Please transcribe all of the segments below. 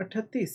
38,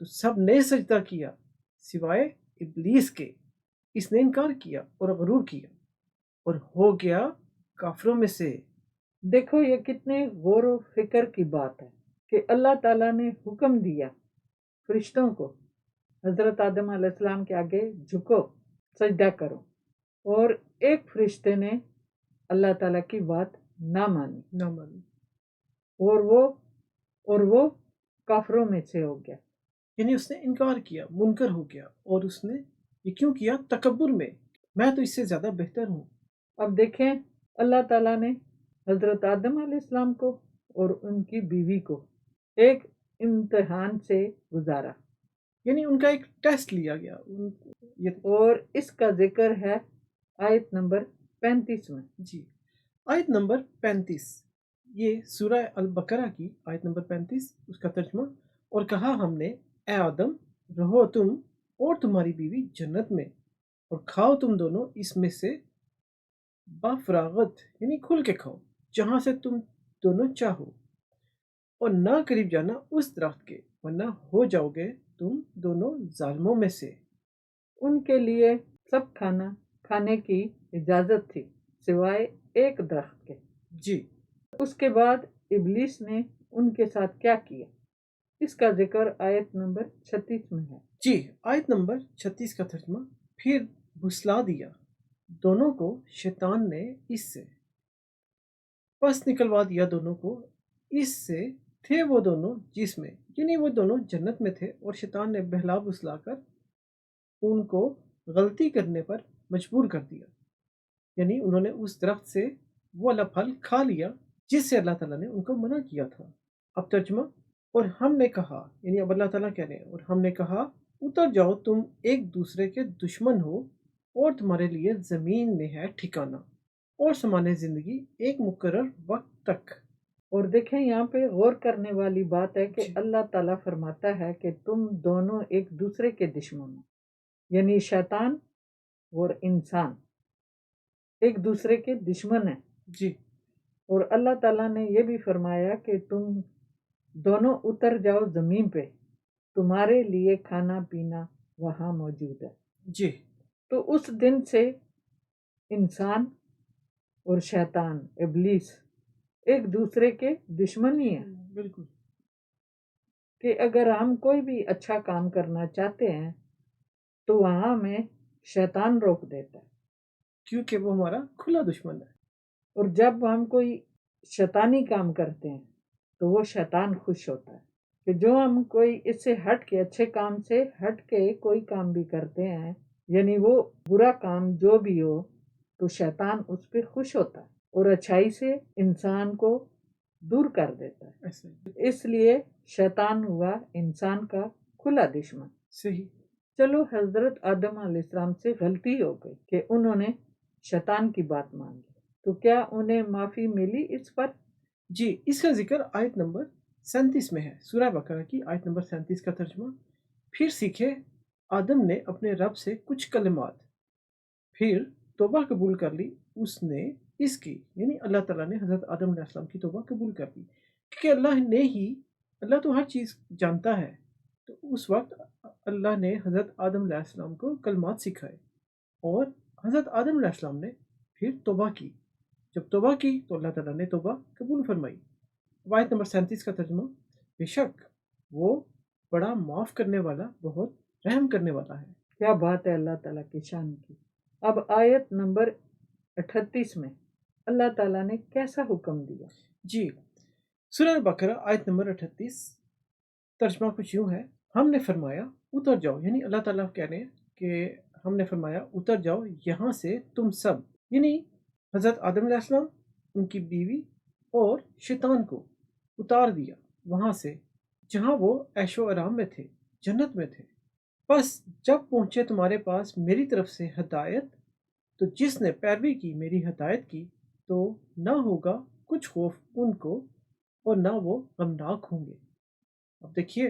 تو سب نے سجدہ کیا سوائے ابلیس کے، اس نے انکار کیا اور غرور کیا اور ہو گیا کافروں میں سے۔ دیکھو یہ کتنے غور و فکر کی بات ہے کہ اللہ تعالیٰ نے حکم دیا فرشتوں کو حضرت آدم علیہ السلام کے آگے جھکو، سجدہ کرو، اور ایک فرشتے نے اللہ تعالیٰ کی بات نہ مانی نہ مانی، اور وہ کافروں میں سے ہو گیا۔ یعنی اس نے انکار کیا، منکر ہو گیا، اور اس نے یہ کیوں کیا؟ تکبر میں تو اس سے زیادہ بہتر ہوں۔ اب دیکھیں اللہ تعالیٰ نے حضرت آدم علیہ السلام کو اور ان کی بیوی کو ایک امتحان سے گزارا، یعنی ان کا ایک ٹیسٹ لیا گیا، اور اس کا ذکر ہے آیت نمبر 35 میں۔ جی، آیت نمبر 35، یہ سورہ البقرہ کی آیت نمبر 35، اس کا ترجمہ: اور کہا ہم نے اے آدم رہو تم اور تمہاری بیوی جنت میں، اور کھاؤ تم دونوں اس میں سے بافراغت، یعنی کھل کے کھاؤ جہاں سے تم دونوں چاہو، اور نہ قریب جانا اس درخت کے ورنہ ہو جاؤ گے تم دونوں ظالموں میں سے۔ ان کے لیے سب کھانا کھانے کی اجازت تھی سوائے ایک درخت کے۔ جی، اس کے بعد ابلیس نے ان کے ساتھ کیا کیا، اس کا ذکر آیت نمبر 36 میں ہے۔ جی، آیت نمبر 36 کا ترجمہ: پھر بھسلا دیا دونوں کو شیطان نے اس سے، پس نکلوا دیا دونوں کو اس سے، تھے وہ دونوں جس میں، یعنی وہ دونوں جنت میں تھے، اور شیطان نے بہلا بسلا کر ان کو غلطی کرنے پر مجبور کر دیا، یعنی انہوں نے اس درخت سے وہ والا پھل کھا لیا جس سے اللہ تعالیٰ نے ان کو منع کیا تھا۔ اب ترجمہ: اور ہم نے کہا، یعنی اب اللہ تعالیٰ کہہ رہے ہیں، اور ہم نے کہا اتر جاؤ تم ایک دوسرے کے دشمن ہو، اور تمہارے لیے زمین میں ہے ٹھکانہ اور سامان زندگی ایک مقرر وقت تک۔ اور دیکھیں یہاں پہ غور کرنے والی بات ہے کہ جی، اللہ تعالیٰ فرماتا ہے کہ تم دونوں ایک دوسرے کے دشمن ہو، یعنی شیطان اور انسان ایک دوسرے کے دشمن ہیں۔ جی، اور اللہ تعالیٰ نے یہ بھی فرمایا کہ تم دونوں اتر جاؤ زمین پہ، تمہارے لیے کھانا پینا وہاں موجود ہے۔ جی، تو اس دن سے انسان اور شیطان ابلیس ایک دوسرے کے دشمن ہی ہیں، بالکل، کہ اگر ہم کوئی بھی اچھا کام کرنا چاہتے ہیں تو وہاں ہمیں شیطان روک دیتا ہے، کیونکہ وہ ہمارا کھلا دشمن ہے۔ اور جب ہم کوئی شیطانی کام کرتے ہیں تو وہ شیطان خوش ہوتا ہے کہ جو ہم کوئی اس سے ہٹ کے، اچھے کام سے ہٹ کے کوئی کام بھی کرتے ہیں، یعنی وہ برا کام جو بھی ہو، تو شیطان اس پہ خوش ہوتا ہے اور اچھائی سے انسان کو دور کر دیتا ہے۔ ایسے اس لیے شیطان ہوا انسان کا کھلا دشمن۔ صحیح۔ چلو حضرت آدم علیہ السلام سے غلطی ہو گئی کہ انہوں نے شیطان کی بات مان لی، تو کیا انہیں معافی ملی اس پر؟ جی، اس کا ذکر آیت نمبر 37 میں ہے، سورہ بقرہ کی آیت نمبر 37 کا ترجمہ: پھر سیکھے آدم نے اپنے رب سے کچھ کلمات، پھر توبہ قبول کر لی اس نے اس کی، یعنی اللہ تعالیٰ نے حضرت آدم علیہ السلام کی توبہ قبول کر لی، کیونکہ اللہ تو ہر چیز جانتا ہے، تو اس وقت اللہ نے حضرت آدم علیہ السلام کو کلمات سکھائے، اور حضرت آدم علیہ السلام نے پھر توبہ کی۔ جب توبہ کی تو اللہ تعالیٰ نے توبہ قبول فرمائی۔ آیت نمبر 37 کا ترجمہ: بے شک وہ بڑا معاف کرنے والا، بہت رحم کرنے والا ہے۔ کیا بات ہے اللہ تعالیٰ کی شان کی۔ اب آیت نمبر 38 میں اللہ تعالیٰ نے کیسا حکم دیا؟ جی، سورہ بقرہ آیت نمبر 38، ترجمہ کچھ یوں ہے: ہم نے فرمایا اتر جاؤ، یعنی اللہ تعالیٰ کہہ رہے ہیں کہ ہم نے فرمایا اتر جاؤ یہاں سے تم سب، یعنی حضرت آدم علیہ السلام، ان کی بیوی اور شیطان کو اتار دیا وہاں سے جہاں وہ عیش و آرام میں تھے، جنت میں تھے۔ بس جب پہنچے تمہارے پاس میری طرف سے ہدایت، تو جس نے پیروی کی میری ہدایت کی تو نہ ہوگا کچھ خوف ان کو، اور نہ وہ غمناک ہوں گے۔ اب دیکھیے،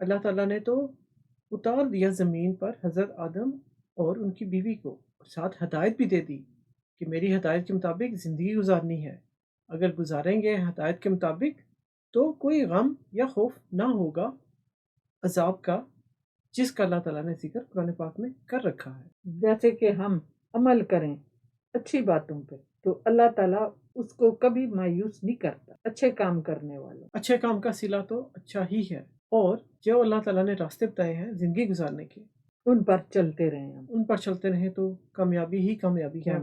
اللہ تعالیٰ نے تو اتار دیا زمین پر حضرت آدم اور ان کی بیوی کو، اور ساتھ ہدایت بھی دے دی کہ میری ہدایت کے مطابق زندگی گزارنی ہے، اگر گزاریں گے ہدایت کے مطابق تو کوئی غم یا خوف نہ ہوگا، عذاب کا جس کا اللہ تعالیٰ نے ذکر قرآن پاک میں کر رکھا ہے۔ جیسے کہ ہم عمل کریں اچھی باتوں پہ تو اللہ تعالیٰ اس کو کبھی مایوس نہیں کرتا، اچھے کام کرنے والوں۔ اچھے کام کا صلہ تو اچھا ہی ہے، اور جو اللہ تعالیٰ نے راستے بتائے ہیں زندگی گزارنے کے، ان پر چلتے رہیں ہم، ان پر چلتے رہیں تو کامیابی ہی کامیابی ہے۔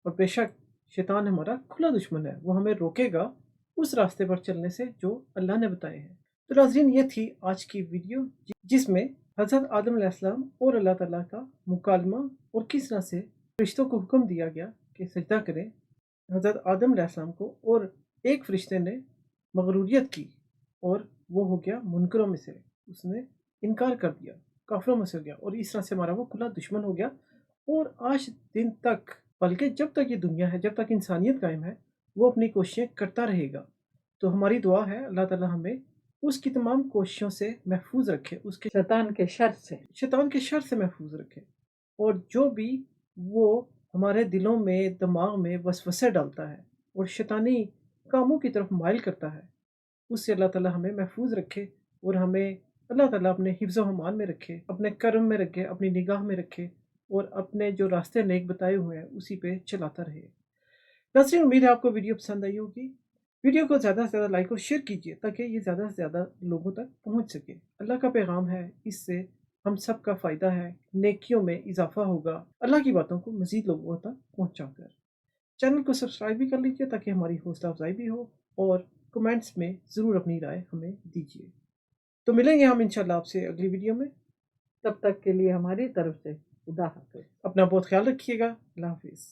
اور بے شک شیطان ہمارا کھلا دشمن ہے، وہ ہمیں روکے گا اس راستے پر چلنے سے جو اللہ نے بتائے ہیں۔ تو ناظرین، یہ تھی آج کی ویڈیو جس میں حضرت آدم علیہ السلام اور اللہ تعالیٰ کا مکالمہ، اور کس طرح سے فرشتوں کو حکم دیا گیا کہ سجدہ کریں حضرت آدم علیہ السلام کو، اور ایک فرشتے نے مغروریت کی اور وہ ہو گیا منکروں میں سے، اس نے انکار کر دیا، کافروں میں سے ہو گیا، اور اس طرح سے ہمارا وہ کھلا دشمن ہو گیا۔ اور آج دن تک، بلکہ جب تک یہ دنیا ہے، جب تک انسانیت قائم ہے، وہ اپنی کوششیں کرتا رہے گا۔ تو ہماری دعا ہے اللہ تعالیٰ ہمیں اس کی تمام کوششوں سے محفوظ رکھے، اس کے شیطان کے شر سے محفوظ رکھے، اور جو بھی وہ ہمارے دلوں میں، دماغ میں وسوسے ڈالتا ہے اور شیطانی کاموں کی طرف مائل کرتا ہے، اس سے اللہ تعالیٰ ہمیں محفوظ رکھے، اور ہمیں اللہ تعالیٰ اپنے حفظ و امان میں رکھے، اپنے کرم میں رکھے، اپنی نگاہ میں رکھے، اور اپنے جو راستے نیک بتائے ہوئے ہیں اسی پہ چلاتا رہے۔ ناظرین، امید ہے آپ کو ویڈیو پسند آئی ہوگی۔ ویڈیو کو زیادہ سے زیادہ لائک اور شیئر کیجیے تاکہ یہ زیادہ سے زیادہ لوگوں تک پہنچ سکے۔ اللہ کا پیغام ہے، اس سے ہم سب کا فائدہ ہے، نیکیوں میں اضافہ ہوگا اللہ کی باتوں کو مزید لوگوں تک پہنچا کر۔ چینل کو سبسکرائب بھی کر لیجیے تاکہ ہماری حوصلہ افزائی بھی ہو، اور کمنٹس میں ضرور اپنی رائے ہمیں دیجیے۔ تو ملیں گے ہم انشاءاللہ آپ سے اگلی ویڈیو میں۔ تب تک کے لیے ہماری طرف سے خدا حافظ۔ اپنا بہت خیال رکھیے گا۔ اللہ حافظ۔